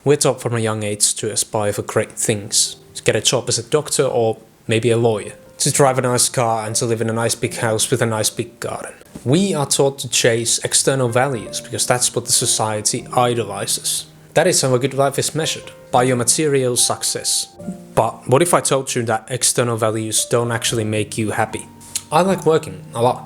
We're taught from a young age to aspire for great things, to get a job as a doctor or maybe a lawyer, to drive a nice car and to live in a nice big house with a nice big garden. We are taught to chase external values because that's what the society idolizes. That is how a good life is measured, by your material success. But what if I told you that external values don't actually make you happy? I like working a lot,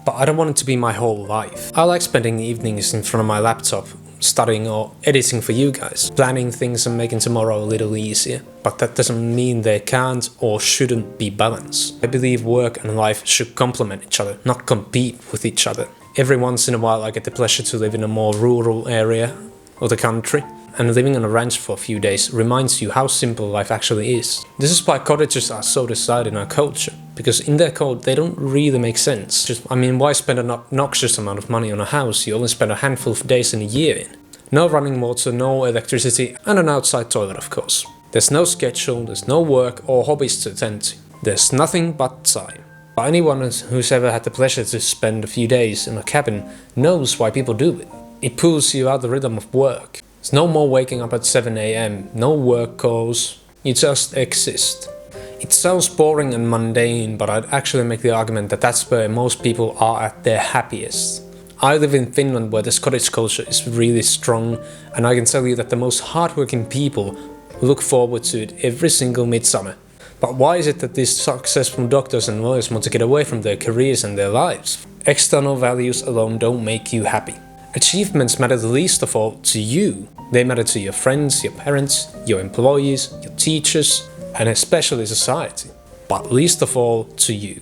but I don't want it to be my whole life. I like spending evenings in front of my laptop, studying or editing for you guys, planning things and making tomorrow a little easier. But that doesn't mean they can't or shouldn't be balanced. I believe work and life should complement each other, not compete with each other. Every once in a while I get the pleasure to live in a more rural area of the country, and living on a ranch for a few days reminds you how simple life actually is. This is why cottages are so desired in our culture, because in their code they don't really make sense. Why spend an obnoxious amount of money on a house you only spend a handful of days in a year in? No running water, no electricity, and an outside toilet of course. There's no schedule, there's no work or hobbies to attend to. There's nothing but time. But anyone who's ever had the pleasure to spend a few days in a cabin knows why people do it. It pulls you out of the rhythm of work. There's no more waking up at 7 AM, no work calls, you just exist. It sounds boring and mundane, but I'd actually make the argument that that's where most people are at their happiest. I live in Finland where this cottage culture is really strong, and I can tell you that the most hardworking people look forward to it every single midsummer. But why is it that these successful doctors and lawyers want to get away from their careers and their lives? External values alone don't make you happy. Achievements matter the least of all to you. They matter to your friends, your parents, your employees, your teachers, and especially society. But least of all to you.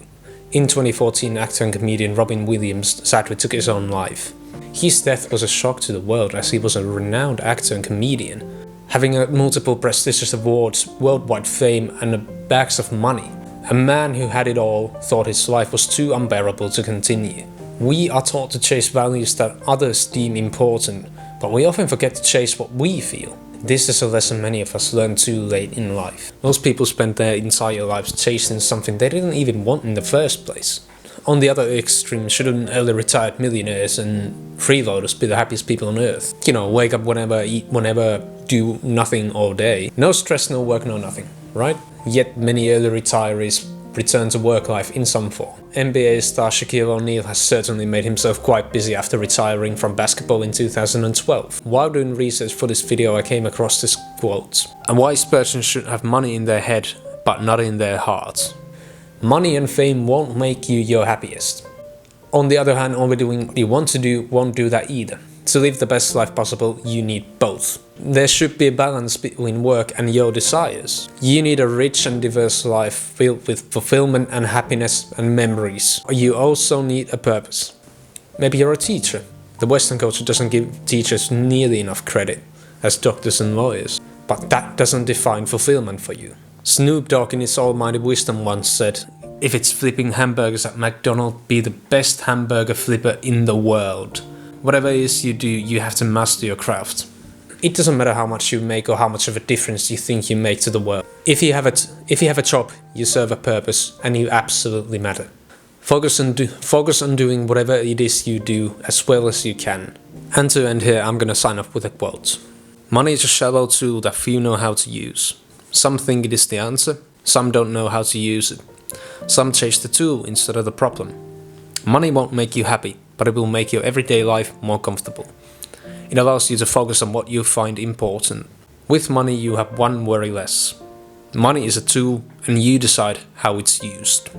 In 2014, actor and comedian Robin Williams sadly took his own life. His death was a shock to the world as he was a renowned actor and comedian, having multiple prestigious awards, worldwide fame, and bags of money. A man who had it all thought his life was too unbearable to continue. We are taught to chase values that others deem important, but we often forget to chase what we feel. This is a lesson many of us learn too late in life. Most people spend their entire lives chasing something they didn't even want in the first place. On the other extreme, shouldn't early retired millionaires and freeloaders be the happiest people on earth? You know, wake up whenever, eat whenever, do nothing all day. No stress, no work, no nothing, right? Yet many early retirees return to work life in some form. NBA star Shaquille O'Neal has certainly made himself quite busy after retiring from basketball in 2012. While doing research for this video I came across this quote: "A wise person should have money in their head, but not in their heart. Money and fame won't make you your happiest. On the other hand, only doing what you want to do won't do that either. To live the best life possible, you need both. There should be a balance between work and your desires. You need a rich and diverse life filled with fulfillment and happiness and memories. You also need a purpose. Maybe you're a teacher. The Western culture doesn't give teachers nearly enough credit as doctors and lawyers. But that doesn't define fulfillment for you. Snoop Dogg in his almighty wisdom once said, "If it's flipping hamburgers at McDonald's, be the best hamburger flipper in the world. Whatever it is you do, you have to master your craft." It doesn't matter how much you make or how much of a difference you think you make to the world. If you have a job, you serve a purpose and you absolutely matter. Focus on doing whatever it is you do as well as you can. And to end here, I'm gonna sign off with a quote. Money is a shallow tool that few know how to use. Some think it is the answer, some don't know how to use it. Some chase the tool instead of the problem. Money won't make you happy, but it will make your everyday life more comfortable. It allows you to focus on what you find important. With money you have one worry less. Money is a tool and you decide how it's used.